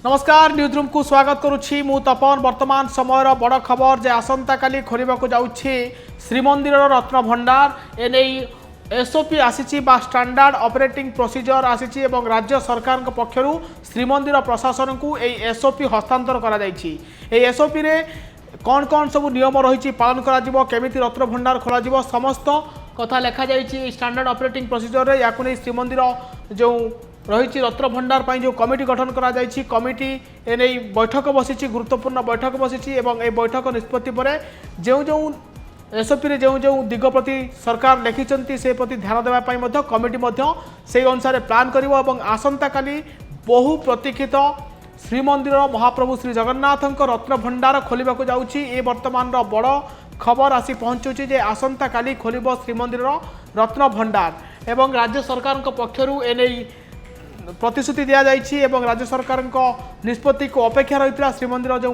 नमस्कार news room को स्वागत करुछि मु तपन। वर्तमान समय बड़ खबर जे आसंता काली खोलिबा को जाउछि श्रीमंदिर रत्न भंडार एने एसओपी आसीछि बा स्टैंडर्ड ऑपरेटिंग प्रोसीजर आसीछि एवं राज्य सरकार पक्षरु श्रीमंदिर प्रशासन को एई एसओपी हस्तांतर करा जाइछि। एई एसओपी रे कौन कौन सब नियम रही पालन करा केमिति रत्न भंडार खोल समस्त कथा लिखा जाइछि स्टैंडर्ड ऑपरेटिंग प्रोसीजर रे। याकु नै श्रीमंदिर जो रही रत्न भंडार पर जो कमिटी गठन करा जाइछि कमिटी एने बैठक बसी गुरुत्वपूर्ण बैठक बसी एवं ए बैठक निष्पत्ति पर जो जो एसओपी रे जो जो दिग प्रति सरकार लिखिं से प्रति ध्यान देवाई कमिटी से अनुसार प्लान करिवो एवं आसंता काली बहु प्रतीक्षित श्रीमंदिर महाप्रभु श्री जगन्नाथ रत्न भंडार खोलिबा को जाउछि। ए वर्तमान बड़ खबर आसी पहुँचुछि जे आसंता काली खोलिबो श्रीमंदिर रत्न भंडार एवं राज्य सरकार पक्षरु एने प्रतिश्रुति दि जाइछि एवं राज्य सरकार निष्पत्ति को अपेक्षा रही श्रीमंदिर जो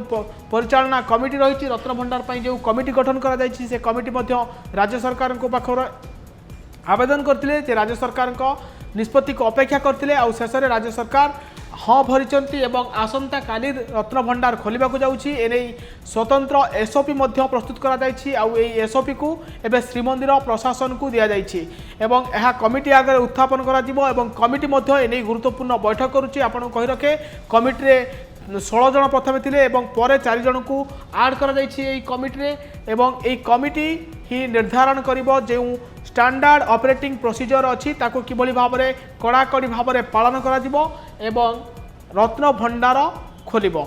परिचालना कमिटी रही रत्न भंडार पर जो कमिटी गठन करा जाइछि से कमिटी राज्य सरकार पाखर आवेदन करते राज्य सरकार निष्पत्ति को अपेक्षा करते आ शेष में राज्य सरकार हाँ भरी एवं आसंता काली रत्न भंडार खोलिबा को जाउछि। एने स्वतंत्र एसओपी प्रस्तुत करा जाइछि आ एसओपी को एबे श्रीमंदिर प्रशासन को दिया जाइछि एवं यह कमिटी आगे उत्थापन करा जिवो एवं कमिटी एने गुरुत्वपूर्ण बैठक करुछि। आपन कहि रखे कमिटी रे 16 जन प्रथमे थिले एवं पर 4 जन को ऐड करा जाइछि एई कमिटी रे एवं एई कमिटी ही निर्धारण करिवो जे स्टैंडर्ड ऑपरेटिंग प्रोसीजर अच्छी ताको किभली भाव में कड़ाकड़ी भाव में पालन करा जिवो एवं रत्न भंडार खोलिबो।